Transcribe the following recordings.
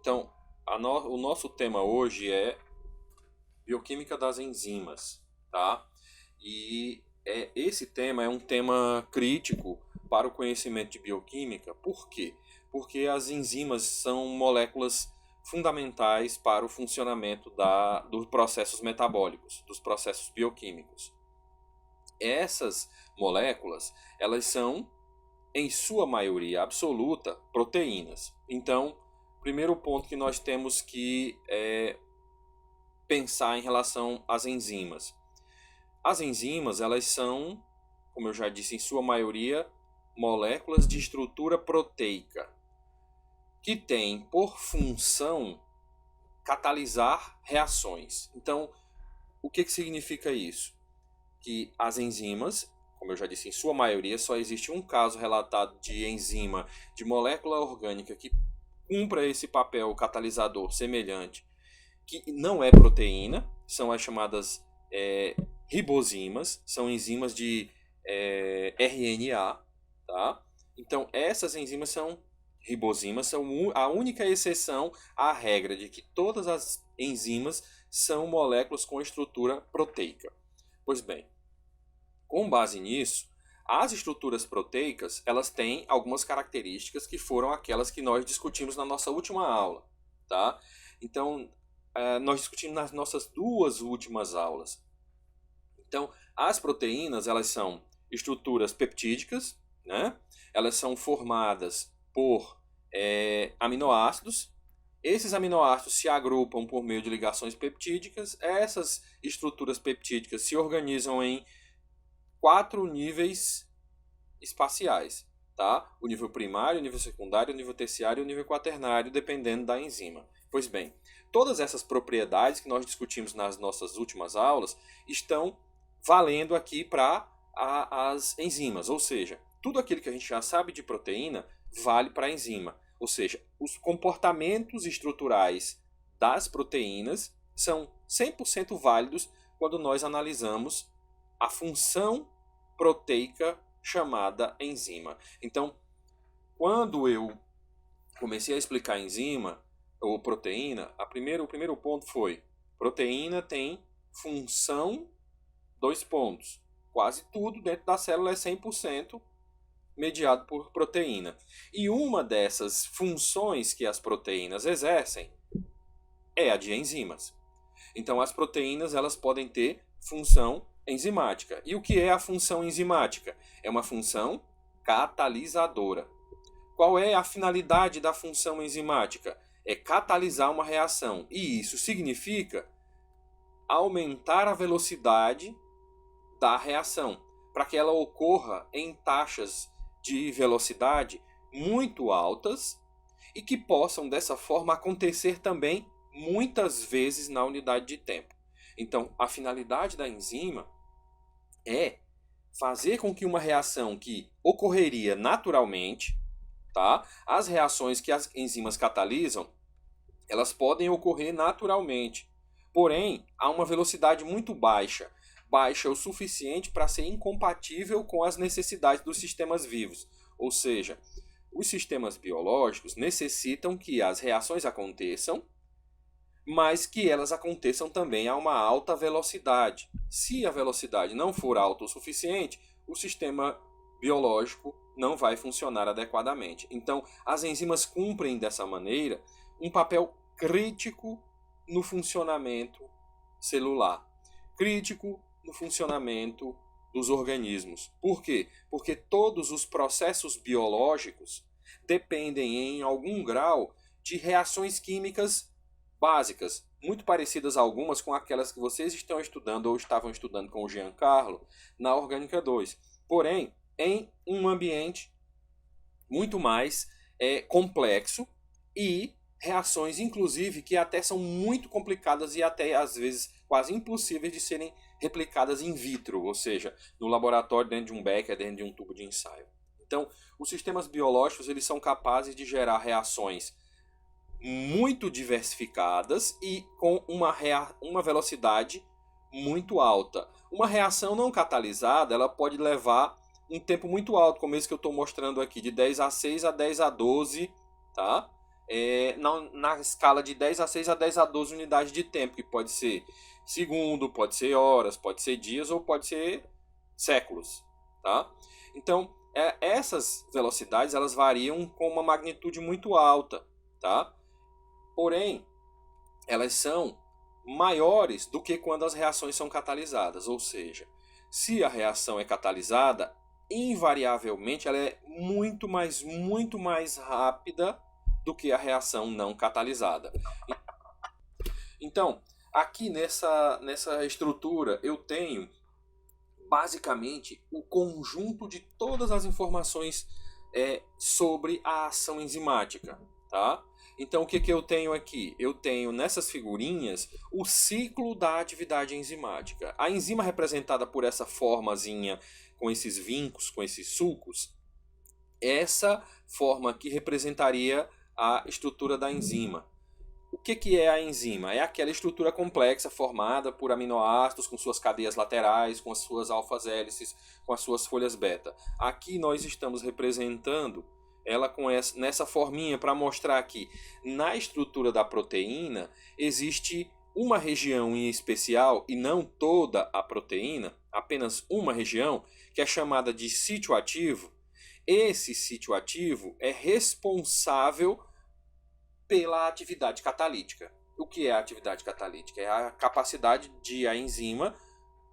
Então, o nosso tema hoje é bioquímica das enzimas, tá? E esse tema é um tema crítico para o conhecimento de bioquímica. Por quê? Porque as enzimas são moléculas fundamentais para o funcionamento dos processos metabólicos, dos processos bioquímicos. Essas moléculas, elas são, em sua maioria absoluta, proteínas. Então, primeiro ponto que nós temos que pensar em relação às enzimas. As enzimas, elas são, como eu já disse, em sua maioria, moléculas de estrutura proteica, que têm por função catalisar reações. Então, o que significa isso? Que as enzimas, como eu já disse, em sua maioria, só existe um caso relatado de enzima de molécula orgânica que cumpra esse papel catalisador semelhante, que não é proteína, são as chamadas ribozimas, são enzimas de RNA, tá? Então, essas enzimas são ribozimas, são a única exceção à regra de que todas as enzimas são moléculas com estrutura proteica. Pois bem, com base nisso, as estruturas proteicas, elas têm algumas características que foram aquelas que nós discutimos na nossa última aula, tá? Então, nós discutimos nas nossas duas últimas aulas. Então, as proteínas, elas são estruturas peptídicas, né? Elas são formadas por aminoácidos. Esses aminoácidos se agrupam por meio de ligações peptídicas. Essas estruturas peptídicas se organizam em 4 níveis espaciais, tá? O nível primário, o nível secundário, o nível terciário e o nível quaternário, dependendo da enzima. Pois bem, todas essas propriedades que nós discutimos nas nossas últimas aulas estão valendo aqui para as enzimas, ou seja, tudo aquilo que a gente já sabe de proteína vale para a enzima. Ou seja, os comportamentos estruturais das proteínas são 100% válidos quando nós analisamos a função proteica chamada enzima. Então, quando eu comecei a explicar enzima ou proteína, o primeiro ponto foi: proteína tem função, dois pontos. Quase tudo dentro da célula é 100% mediado por proteína. E uma dessas funções que as proteínas exercem é a de enzimas. Então, as proteínas, elas podem ter função enzimática. E o que é a função enzimática? É uma função catalisadora. Qual é a finalidade da função enzimática? É catalisar uma reação. E isso significa aumentar a velocidade da reação, para que ela ocorra em taxas de velocidade muito altas e que possam, dessa forma, acontecer também muitas vezes na unidade de tempo. Então, a finalidade da enzima é fazer com que uma reação que ocorreria naturalmente, tá? As reações que as enzimas catalisam, elas podem ocorrer naturalmente, porém, a uma velocidade muito baixa, baixa o suficiente para ser incompatível com as necessidades dos sistemas vivos. Ou seja, os sistemas biológicos necessitam que as reações aconteçam, mas que elas aconteçam também a uma alta velocidade. Se a velocidade não for alta o suficiente, o sistema biológico não vai funcionar adequadamente. Então, as enzimas cumprem dessa maneira um papel crítico no funcionamento celular, crítico no funcionamento dos organismos. Por quê? Porque todos os processos biológicos dependem em algum grau de reações químicas básicas, muito parecidas algumas com aquelas que vocês estão estudando ou estavam estudando com o Giancarlo na Orgânica 2. Porém, em um ambiente muito mais complexo e reações, inclusive, que até são muito complicadas e até, às vezes, quase impossíveis de serem replicadas in vitro, ou seja, no laboratório, dentro de um becker, dentro de um tubo de ensaio. Então, os sistemas biológicos, eles são capazes de gerar reações muito diversificadas e com uma velocidade muito alta. Uma reação não catalisada, ela pode levar um tempo muito alto, como esse que eu estou mostrando aqui, de 10 a 6 a 10 a 12, tá? na escala de 10 a 6 a 10 a 12 unidades de tempo, que pode ser segundo, pode ser horas, pode ser dias ou pode ser séculos. Tá? Então, essas velocidades elas variam com uma magnitude muito alta. Tá? Porém, elas são maiores do que quando as reações são catalisadas. Ou seja, se a reação é catalisada, invariavelmente ela é muito mais rápida do que a reação não catalisada. Então, aqui nessa estrutura eu tenho basicamente o conjunto de todas as informações sobre a ação enzimática. Tá? Então o que eu tenho aqui? Eu tenho nessas figurinhas o ciclo da atividade enzimática. A enzima representada por essa formazinha com esses vincos, com esses sulcos, essa forma aqui representaria a estrutura da enzima. O que é a enzima? É aquela estrutura complexa formada por aminoácidos com suas cadeias laterais, com as suas alfas-hélices, com as suas folhas beta. Aqui nós estamos representando ela nessa forminha para mostrar que na estrutura da proteína existe uma região em especial, e não toda a proteína, apenas uma região, que é chamada de sítio ativo. Esse sítio ativo é responsável pela atividade catalítica. O que é a atividade catalítica? É a capacidade de a enzima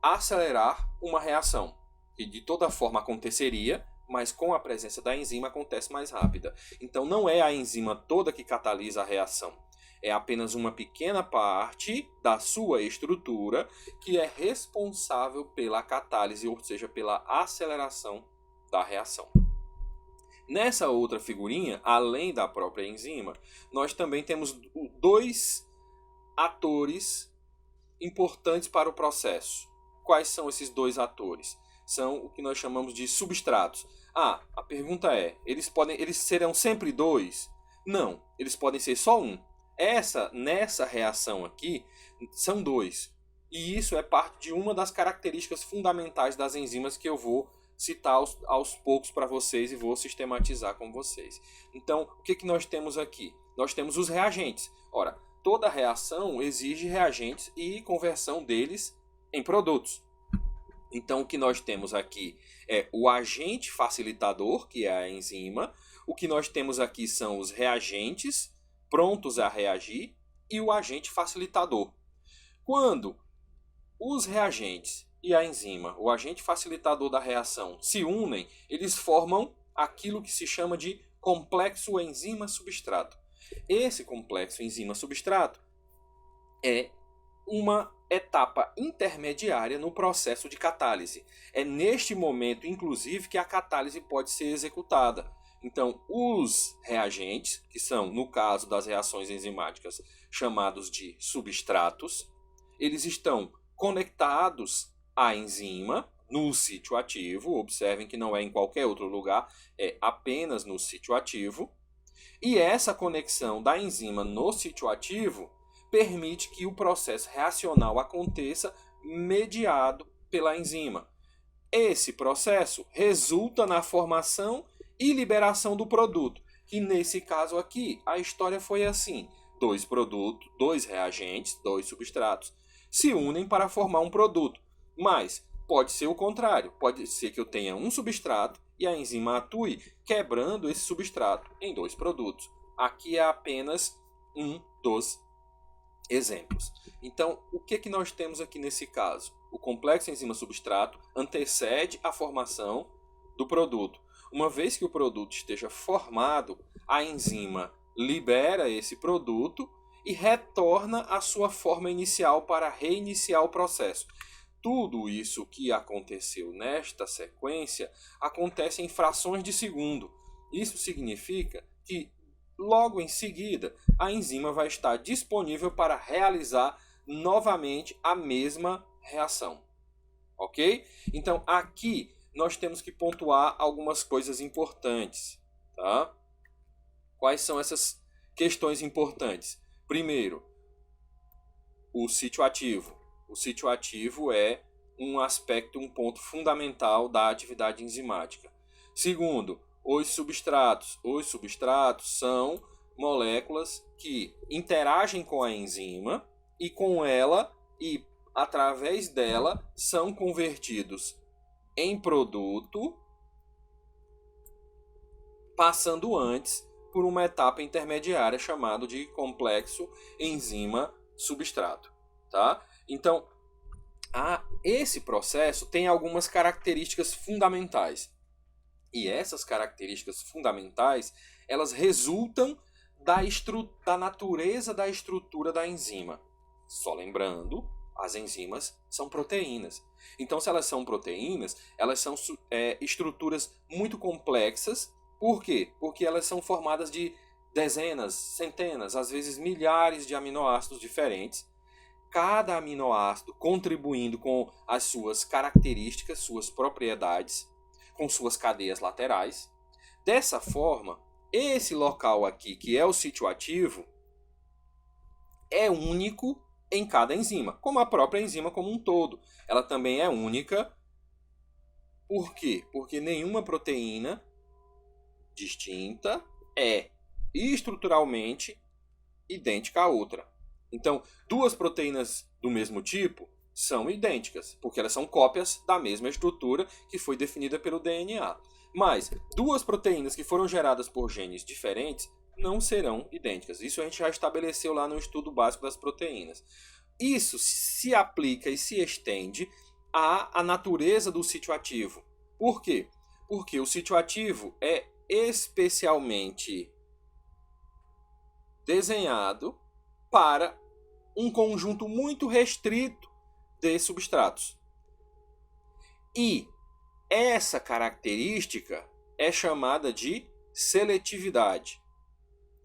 acelerar uma reação, que de toda forma aconteceria, mas com a presença da enzima acontece mais rápida. Então não é a enzima toda que catalisa a reação. É apenas uma pequena parte da sua estrutura que é responsável pela catálise, ou seja, pela aceleração da reação. Nessa outra figurinha, além da própria enzima, nós também temos dois atores importantes para o processo. Quais são esses dois atores? São o que nós chamamos de substratos. A pergunta é, eles serão sempre dois? Não, eles podem ser só um. Nessa reação aqui, são dois. E isso é parte de uma das características fundamentais das enzimas que eu vou citar aos poucos para vocês e vou sistematizar com vocês. Então, o que nós temos aqui? Nós temos os reagentes. Ora, toda reação exige reagentes e conversão deles em produtos. Então, o que nós temos aqui é o agente facilitador, que é a enzima. O que nós temos aqui são os reagentes prontos a reagir e o agente facilitador. Quando os reagentes e a enzima, o agente facilitador da reação, se unem, eles formam aquilo que se chama de complexo enzima-substrato. Esse complexo enzima-substrato é uma etapa intermediária no processo de catálise. É neste momento, inclusive, que a catálise pode ser executada. Então, os reagentes, que são, no caso das reações enzimáticas, chamados de substratos, eles estão conectados à enzima no sítio ativo. Observem que não é em qualquer outro lugar, é apenas no sítio ativo. E essa conexão da enzima no sítio ativo permite que o processo reacional aconteça mediado pela enzima. Esse processo resulta na formação e liberação do produto, que nesse caso aqui a história foi assim: dois produtos, dois reagentes, dois substratos se unem para formar um produto. Mas pode ser o contrário, pode ser que eu tenha um substrato e a enzima atue quebrando esse substrato em dois produtos. Aqui é apenas um dos exemplos. Então, o que nós temos aqui nesse caso? O complexo enzima-substrato antecede a formação do produto. Uma vez que o produto esteja formado, a enzima libera esse produto e retorna à sua forma inicial para reiniciar o processo. Tudo isso que aconteceu nesta sequência acontece em frações de segundo. Isso significa que logo em seguida a enzima vai estar disponível para realizar novamente a mesma reação. Ok? Então aqui nós temos que pontuar algumas coisas importantes. Tá? Quais são essas questões importantes? Primeiro, o sítio ativo. O sítio ativo é um aspecto, um ponto fundamental da atividade enzimática. Segundo, os substratos. Os substratos são moléculas que interagem com a enzima e com ela e através dela são convertidos em produto, passando antes por uma etapa intermediária chamada de complexo enzima-substrato, tá? Então, esse processo tem algumas características fundamentais. E essas características fundamentais, elas resultam da natureza da estrutura da enzima. Só lembrando, as enzimas são proteínas. Então, se elas são proteínas, elas são estruturas muito complexas. Por quê? Porque elas são formadas de dezenas, centenas, às vezes milhares de aminoácidos diferentes. Cada aminoácido contribuindo com as suas características, suas propriedades, com suas cadeias laterais. Dessa forma, esse local aqui, que é o sítio ativo, é único em cada enzima, como a própria enzima como um todo. Ela também é única. Por quê? Porque nenhuma proteína distinta é estruturalmente idêntica à outra. Então, duas proteínas do mesmo tipo são idênticas, porque elas são cópias da mesma estrutura que foi definida pelo DNA. Mas duas proteínas que foram geradas por genes diferentes não serão idênticas. Isso a gente já estabeleceu lá no estudo básico das proteínas. Isso se aplica e se estende à natureza do sítio ativo. Por quê? Porque o sítio ativo é especialmente desenhado para um conjunto muito restrito de substratos. E essa característica é chamada de seletividade.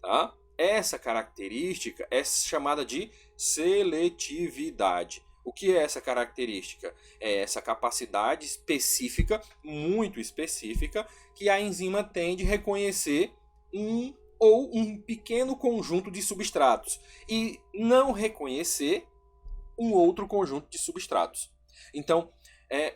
Tá? Essa característica é chamada de seletividade. O que é essa característica? É essa capacidade específica, muito específica, que a enzima tem de reconhecer um pequeno conjunto de substratos e não reconhecer um outro conjunto de substratos. Então,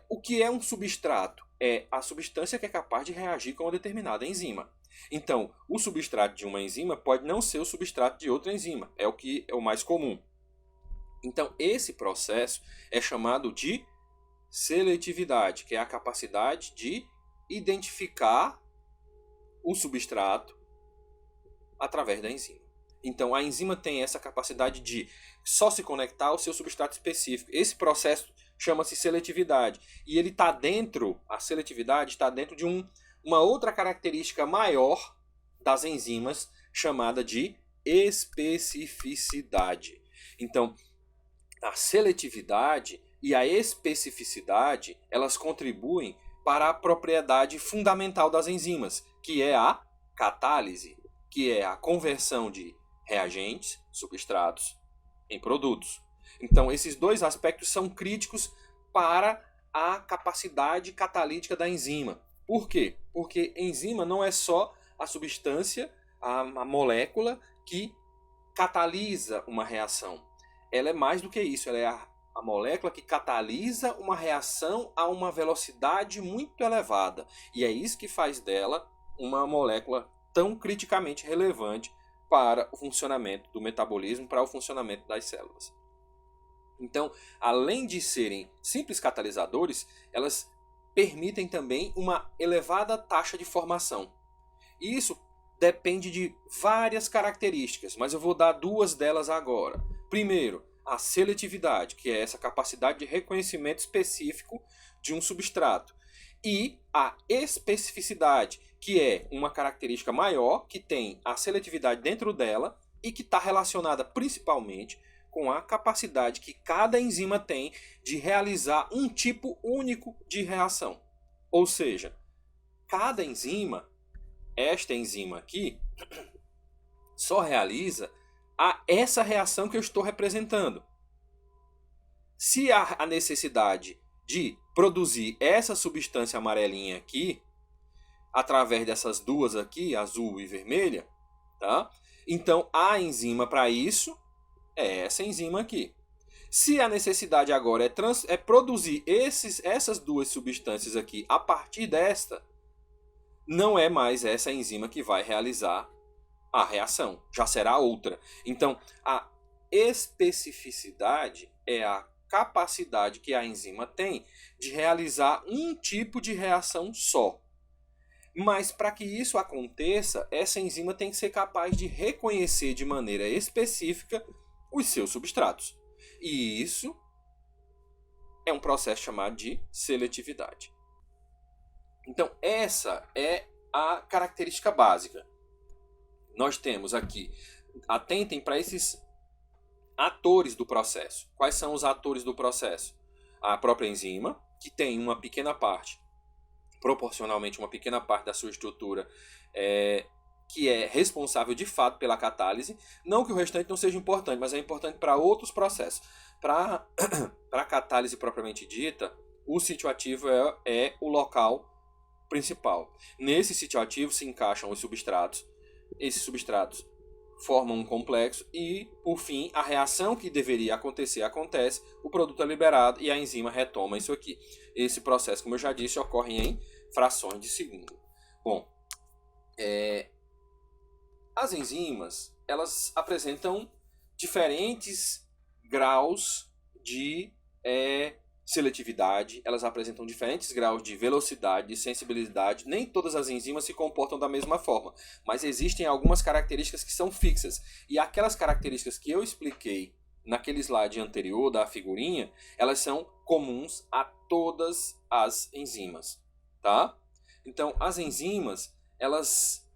o que é um substrato? É a substância que é capaz de reagir com uma determinada enzima. Então, o substrato de uma enzima pode não ser o substrato de outra enzima. É o que é o mais comum. Então, esse processo é chamado de seletividade, que é a capacidade de identificar o substrato através da enzima. Então, a enzima tem essa capacidade de só se conectar ao seu substrato específico. Esse processo chama-se seletividade. E ele está dentro, a seletividade está dentro de uma outra característica maior das enzimas, chamada de especificidade. Então, a seletividade e a especificidade, elas contribuem para a propriedade fundamental das enzimas, que é a catálise, que é a conversão de reagentes, substratos, em produtos. Então, esses dois aspectos são críticos para a capacidade catalítica da enzima. Por quê? Porque enzima não é só a substância, a molécula que catalisa uma reação. Ela é mais do que isso, ela é a molécula que catalisa uma reação a uma velocidade muito elevada. E é isso que faz dela uma molécula tão criticamente relevante para o funcionamento do metabolismo, para o funcionamento das células. Então, além de serem simples catalisadores, elas permitem também uma elevada taxa de formação. E isso depende de várias características, mas eu vou dar duas delas agora. Primeiro, a seletividade, que é essa capacidade de reconhecimento específico de um substrato. E a especificidade, que é uma característica maior, que tem a seletividade dentro dela e que está relacionada principalmente com a capacidade que cada enzima tem de realizar um tipo único de reação. Ou seja, cada enzima, esta enzima aqui, só realiza essa reação que eu estou representando. Se há a necessidade de produzir essa substância amarelinha aqui, através dessas duas aqui, azul e vermelha, tá? Então a enzima para isso é essa enzima aqui. Se a necessidade agora é produzir essas duas substâncias aqui a partir desta, não é mais essa enzima que vai realizar a reação, já será outra. Então, a especificidade é a capacidade que a enzima tem de realizar um tipo de reação só. Mas para que isso aconteça, essa enzima tem que ser capaz de reconhecer de maneira específica os seus substratos. E isso é um processo chamado de seletividade. Então, essa é a característica básica. Nós temos aqui, atentem para esses atores do processo. Quais são os atores do processo? A própria enzima, que tem uma pequena parte, proporcionalmente uma pequena parte da sua estrutura, que é responsável de fato pela catálise. Não que o restante não seja importante, mas é importante para outros processos. Para a catálise propriamente dita, o sítio ativo é o local principal. Nesse sítio ativo se encaixam os substratos. Esses substratos formam um complexo e, por fim, a reação que deveria acontecer acontece, o produto é liberado e a enzima retoma isso aqui. Esse processo, como eu já disse, ocorre em frações de segundo. Bom, as enzimas, elas apresentam diferentes graus de seletividade, elas apresentam diferentes graus de velocidade, de sensibilidade. Nem todas as enzimas se comportam da mesma forma, mas existem algumas características que são fixas. E aquelas características que eu expliquei naquele slide anterior da figurinha, elas são comuns a todas as enzimas, tá? Então, as enzimas, elas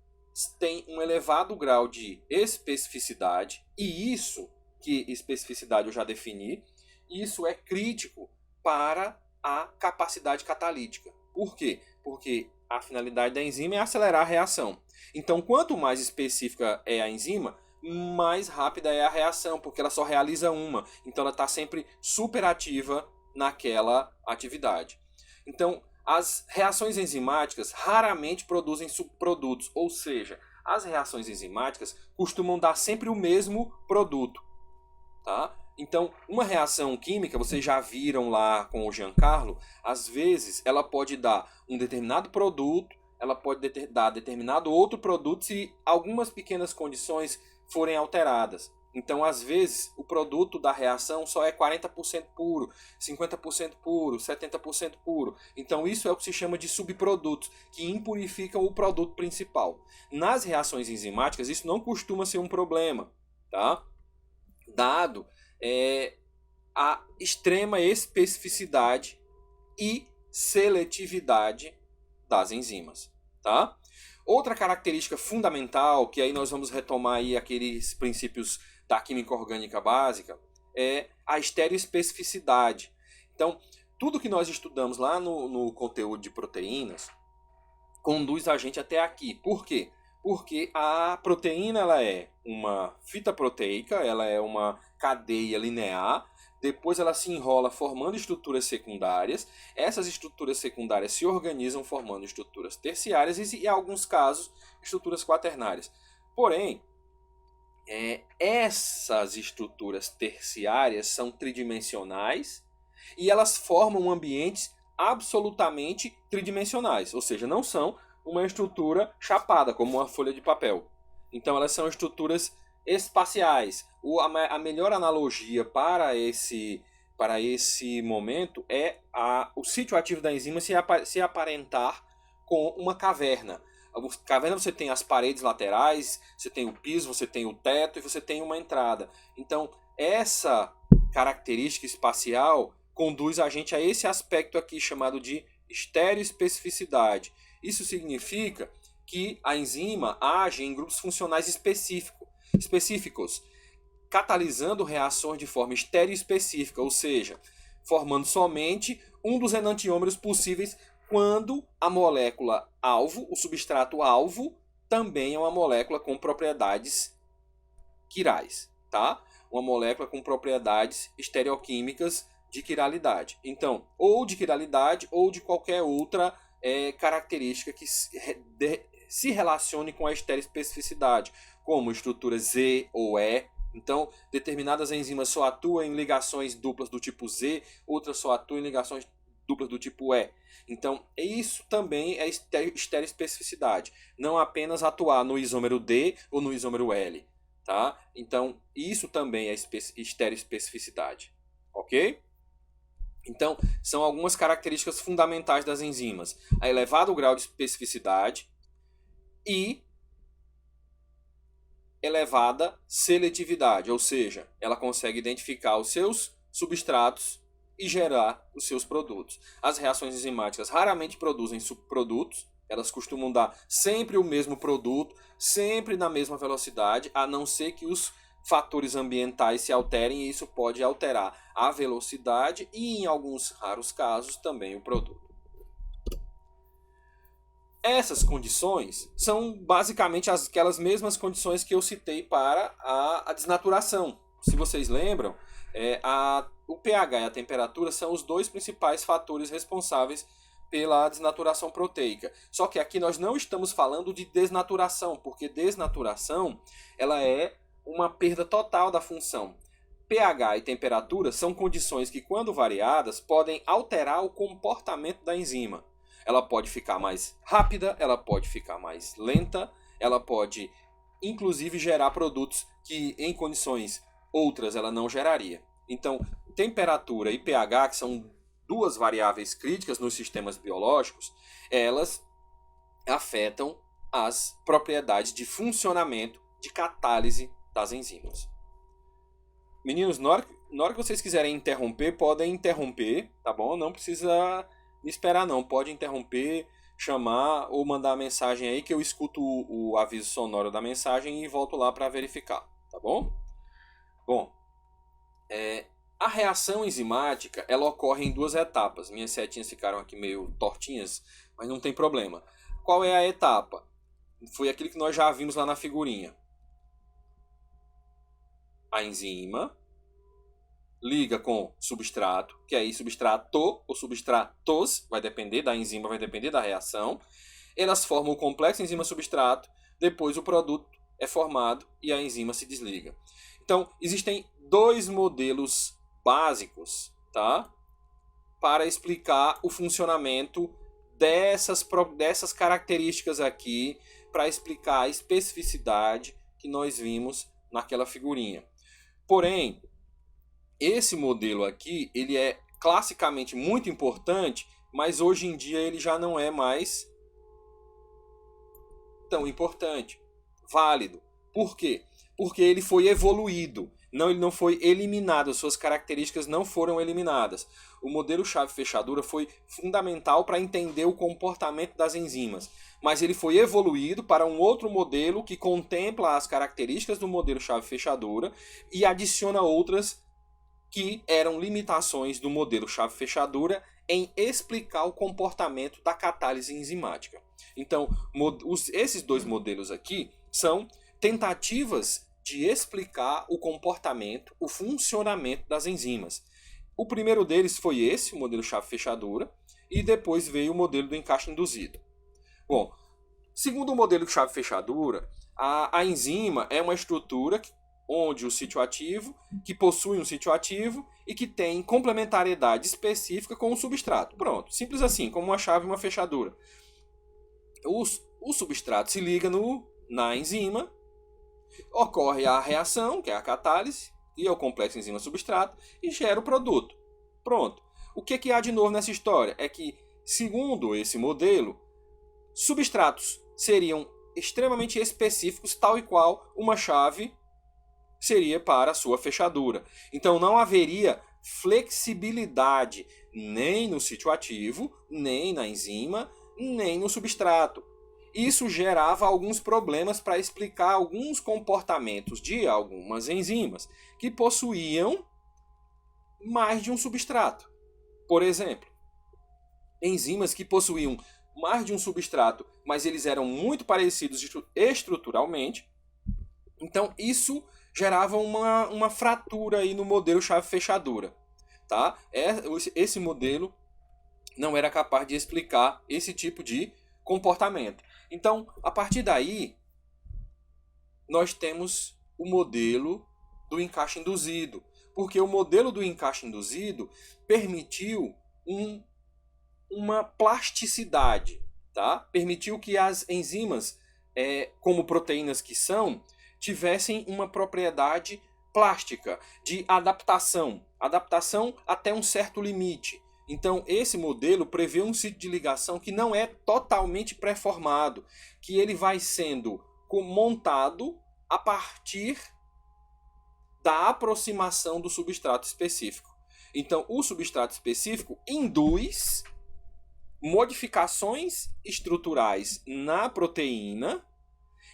têm um elevado grau de especificidade, e isso, que especificidade eu já defini, isso é crítico para a capacidade catalítica. Por quê? Porque a finalidade da enzima é acelerar a reação. Então, quanto mais específica é a enzima, mais rápida é a reação, porque ela só realiza uma. Então, ela está sempre superativa naquela atividade. Então, as reações enzimáticas raramente produzem subprodutos, ou seja, as reações enzimáticas costumam dar sempre o mesmo produto, tá? Então, uma reação química, vocês já viram lá com o Giancarlo, às vezes ela pode dar um determinado produto, ela pode dar determinado outro produto se algumas pequenas condições forem alteradas. Então, às vezes, o produto da reação só é 40% puro, 50% puro, 70% puro. Então, isso é o que se chama de subprodutos, que impurificam o produto principal. Nas reações enzimáticas, isso não costuma ser um problema, tá? Dado a extrema especificidade e seletividade das enzimas, tá? Outra característica fundamental, que aí nós vamos retomar aí aqueles princípios da química orgânica básica, é a estereoespecificidade. Então, tudo que nós estudamos lá no conteúdo de proteínas conduz a gente até aqui. Por quê? Porque a proteína ela é uma fita proteica, ela é uma cadeia linear, depois ela se enrola formando estruturas secundárias, essas estruturas secundárias se organizam formando estruturas terciárias e, em alguns casos, estruturas quaternárias. Porém, essas estruturas terciárias são tridimensionais e elas formam ambientes absolutamente tridimensionais, ou seja, não são uma estrutura chapada, como uma folha de papel. Então elas são estruturas espaciais. A melhor analogia para esse momento é o sítio ativo da enzima se aparentar com uma caverna. A caverna você tem as paredes laterais, você tem o piso, você tem o teto e você tem uma entrada. Então essa característica espacial conduz a gente a esse aspecto aqui chamado de estereoespecificidade. Isso significa que a enzima age em grupos funcionais específicos, catalisando reações de forma estereoespecífica, ou seja, formando somente um dos enantiômeros possíveis quando a molécula alvo, o substrato alvo, também é uma molécula com propriedades quirais, tá? Uma molécula com propriedades estereoquímicas de quiralidade. Então, ou de quiralidade ou de qualquer outra característica que se relacione com a estereoespecificidade, como estrutura Z ou E. Então, determinadas enzimas só atuam em ligações duplas do tipo Z, outras só atuam em ligações duplas do tipo E. Então, isso também é estereoespecificidade. Não apenas atuar no isômero D ou no isômero L. Tá? Então, isso também é estereoespecificidade. Ok? Então, são algumas características fundamentais das enzimas. A elevado grau de especificidade e elevada seletividade, ou seja, ela consegue identificar os seus substratos e gerar os seus produtos. As reações enzimáticas raramente produzem subprodutos, elas costumam dar sempre o mesmo produto, sempre na mesma velocidade, a não ser que os fatores ambientais se alterem e isso pode alterar a velocidade e, em alguns raros casos, também o produto. Essas condições são basicamente aquelas mesmas condições que eu citei para a desnaturação. Se vocês lembram, o pH e a temperatura são os dois principais fatores responsáveis pela desnaturação proteica. Só que aqui nós não estamos falando de desnaturação, porque desnaturação ela é uma perda total da função. pH e temperatura são condições que, quando variadas, podem alterar o comportamento da enzima. Ela pode ficar mais rápida, ela pode ficar mais lenta, ela pode, inclusive, gerar produtos que, em condições outras, ela não geraria. Então, temperatura e pH, que são duas variáveis críticas nos sistemas biológicos, elas afetam as propriedades de funcionamento, de catálise das enzimas. Meninos, na hora que vocês quiserem interromper, podem interromper, tá bom? Não precisa me esperar não, pode interromper, chamar ou mandar mensagem aí que eu escuto o aviso sonoro da mensagem e volto lá para verificar, tá bom? Bom, a reação enzimática ela ocorre em duas etapas. Minhas setinhas ficaram aqui meio tortinhas, mas não tem problema. Qual é a etapa? Foi aquilo que nós já vimos lá na figurinha. A enzima liga com substrato, que aí substrato ou substratos, vai depender da enzima, vai depender da reação. Elas formam o complexo enzima-substrato, depois o produto é formado e a enzima se desliga. Então, existem dois modelos básicos, tá? Para explicar o funcionamento dessas características aqui, para explicar a especificidade que nós vimos naquela figurinha. Porém, esse modelo aqui, ele é classicamente muito importante, mas hoje em dia ele já não é mais tão importante, válido. Por quê? Porque ele foi evoluído. Não, ele não foi eliminado, as suas características não foram eliminadas. O modelo chave-fechadura foi fundamental para entender o comportamento das enzimas, mas ele foi evoluído para um outro modelo que contempla as características do modelo chave-fechadura e adiciona outras que eram limitações do modelo chave-fechadura em explicar o comportamento da catálise enzimática. Então, esses dois modelos aqui são tentativas de explicar o comportamento, o funcionamento das enzimas. O primeiro deles foi esse, o modelo chave-fechadura, e depois veio o modelo do encaixe induzido. Bom, segundo o modelo chave-fechadura, a enzima é uma estrutura onde o sítio ativo, que possui um sítio ativo e que tem complementariedade específica com o substrato. Pronto, simples assim, como uma chave e uma fechadura. O substrato se liga na enzima, ocorre a reação, que é a catálise, e é o complexo enzima-substrato, e gera o produto. Pronto. O que há de novo nessa história? É que, segundo esse modelo, substratos seriam extremamente específicos, tal e qual uma chave seria para a sua fechadura. Então não haveria flexibilidade nem no sítio ativo, nem na enzima, nem no substrato. Isso gerava alguns problemas para explicar alguns comportamentos de algumas enzimas que possuíam mais de um substrato. Por exemplo, enzimas que possuíam mais de um substrato, mas eles eram muito parecidos estruturalmente. Então isso gerava uma fratura aí no modelo chave-fechadura. Tá? Esse modelo não era capaz de explicar esse tipo de comportamento. Então, a partir daí, nós temos o modelo do encaixe induzido. Porque o modelo do encaixe induzido permitiu um uma plasticidade, tá? Permitiu que as enzimas, como proteínas que são, tivessem uma propriedade plástica, de adaptação. Adaptação até um certo limite. Então, esse modelo prevê um sítio de ligação que não é totalmente pré-formado, que ele vai sendo montado a partir da aproximação do substrato específico. Então, o substrato específico induz modificações estruturais na proteína,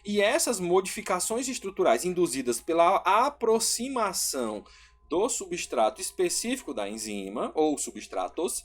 e essas modificações estruturais induzidas pela aproximação do substrato específico da enzima, ou substratos,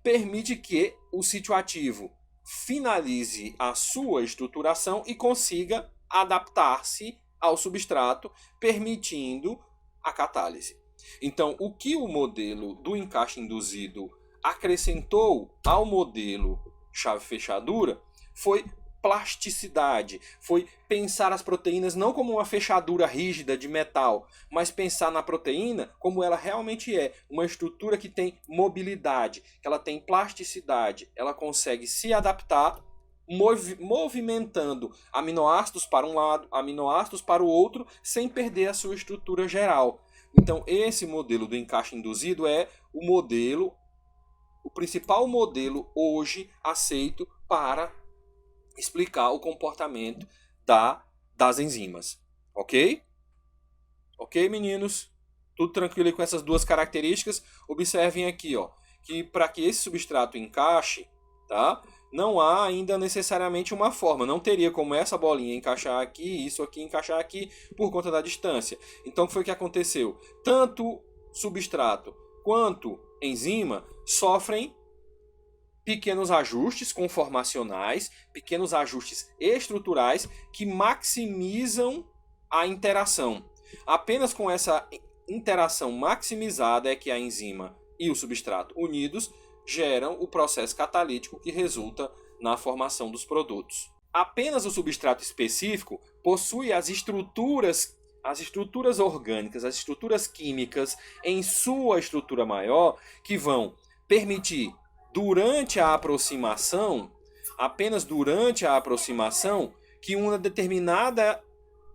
permite que o sítio ativo finalize a sua estruturação e consiga adaptar-se ao substrato, permitindo a catálise. Então, o que o modelo do encaixe induzido acrescentou ao modelo chave-fechadura foi plasticidade, foi pensar as proteínas não como uma fechadura rígida de metal, mas pensar na proteína como ela realmente é, uma estrutura que tem mobilidade, que ela tem plasticidade, ela consegue se adaptar movimentando aminoácidos para um lado, aminoácidos para o outro, sem perder a sua estrutura geral. Então, esse modelo do encaixe induzido é o principal modelo hoje aceito para explicar o comportamento das enzimas. Ok? Ok, meninos? Tudo tranquilo aí com essas duas características? Observem aqui, ó, que para que esse substrato encaixe, tá? Não há ainda necessariamente uma forma. Não teria como essa bolinha encaixar aqui, isso aqui encaixar aqui, por conta da distância. Então, o que foi que aconteceu? Tanto substrato quanto enzima sofrem pequenos ajustes conformacionais, pequenos ajustes estruturais que maximizam a interação. Apenas com essa interação maximizada é que a enzima e o substrato unidos geram o processo catalítico que resulta na formação dos produtos. Apenas o substrato específico possui as estruturas orgânicas, as estruturas químicas em sua estrutura maior que vão permitir durante a aproximação, apenas durante a aproximação, que uma determinada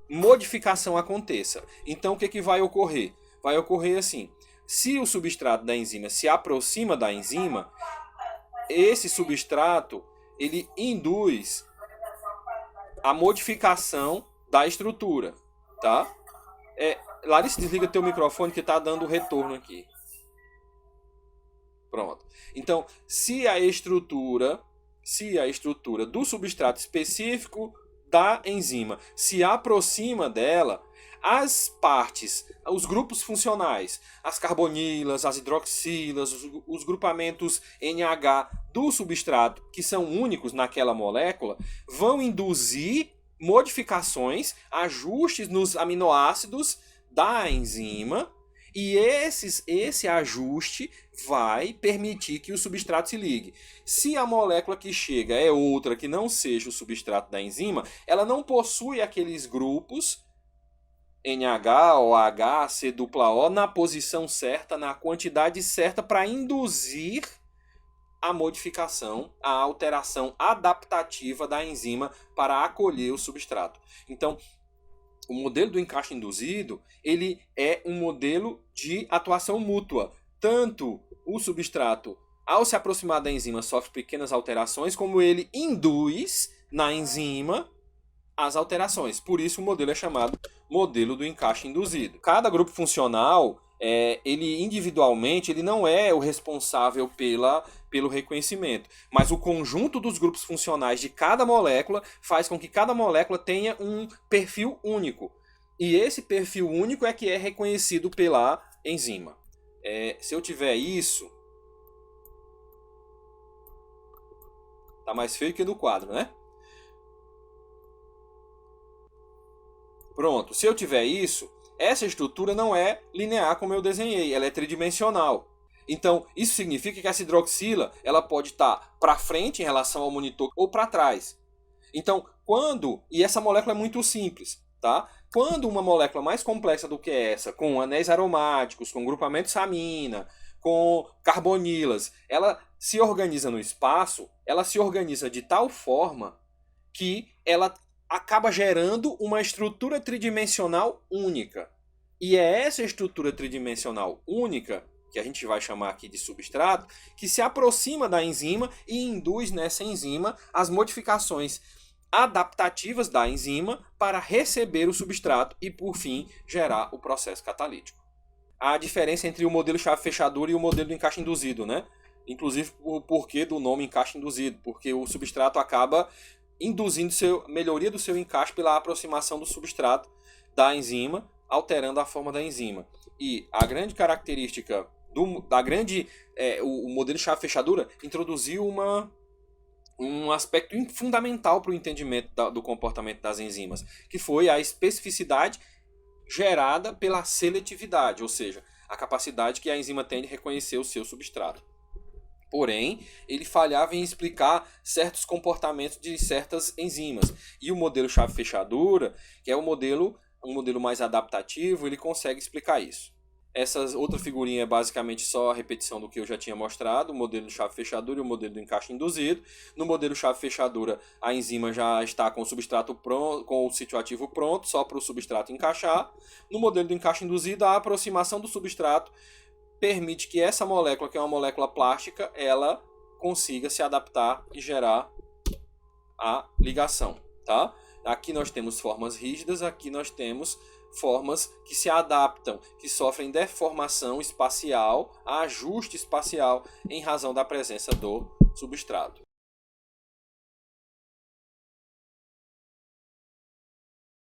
modificação aconteça. Então o que vai ocorrer? Vai ocorrer assim: se o substrato da enzima se aproxima da enzima, esse substrato ele induz a modificação da estrutura, tá? Larissa, desliga teu microfone que está dando retorno aqui. Pronto. Então, se a estrutura do substrato específico da enzima se aproxima dela, as partes, os grupos funcionais, as carbonilas, as hidroxilas, os grupamentos NH do substrato, que são únicos naquela molécula, vão induzir modificações, ajustes nos aminoácidos da enzima, e esse ajuste vai permitir que o substrato se ligue. Se a molécula que chega é outra que não seja o substrato da enzima, ela não possui aqueles grupos NH, OH, C-O na posição certa, na quantidade certa para induzir a modificação, a alteração adaptativa da enzima para acolher o substrato. Então, o modelo do encaixe induzido, ele é um modelo de atuação mútua. Tanto o substrato, ao se aproximar da enzima, sofre pequenas alterações, como ele induz na enzima as alterações. Por isso o modelo é chamado modelo do encaixe induzido. Cada grupo funcional, ele individualmente, ele não é o responsável pelo reconhecimento, mas o conjunto dos grupos funcionais de cada molécula faz com que cada molécula tenha um perfil único. E esse perfil único é que é reconhecido pela enzima. Se eu tiver isso, tá mais feio que no quadro, né? Pronto, se eu tiver isso, essa estrutura não é linear como eu desenhei, ela é tridimensional. Então, isso significa que essa hidroxila ela pode estar para frente em relação ao monitor ou para trás. Então, e essa molécula é muito simples, tá? Quando uma molécula mais complexa do que essa, com anéis aromáticos, com grupamento samina, com carbonilas. Ela se organiza no espaço, ela se organiza de tal forma que ela acaba gerando uma estrutura tridimensional única. E é essa estrutura tridimensional única, que a gente vai chamar aqui de substrato, que se aproxima da enzima e induz nessa enzima as modificações adaptativas da enzima para receber o substrato e, por fim, gerar o processo catalítico. A diferença entre o modelo chave-fechadura e o modelo do encaixe induzido, né? Inclusive o porquê do nome encaixe induzido, porque o substrato acaba induzindo melhoria do seu encaixe pela aproximação do substrato da enzima, alterando a forma da enzima. E a grande característica o modelo chave-fechadura introduziu um aspecto fundamental para o entendimento do comportamento das enzimas, que foi a especificidade gerada pela seletividade, ou seja, a capacidade que a enzima tem de reconhecer o seu substrato. Porém, ele falhava em explicar certos comportamentos de certas enzimas. E o modelo chave-fechadura, que é um modelo mais adaptativo, ele consegue explicar isso. Essa outra figurinha é basicamente só a repetição do que eu já tinha mostrado, o modelo de chave-fechadura e o modelo do encaixe induzido. No modelo chave-fechadura, a enzima já está com o substrato pronto, com o sítio ativo pronto, só para o substrato encaixar. No modelo do encaixe induzido, a aproximação do substrato permite que essa molécula, que é uma molécula plástica, ela consiga se adaptar e gerar a ligação, tá? Aqui nós temos formas rígidas, aqui nós temos formas que se adaptam, que sofrem deformação espacial, ajuste espacial em razão da presença do substrato.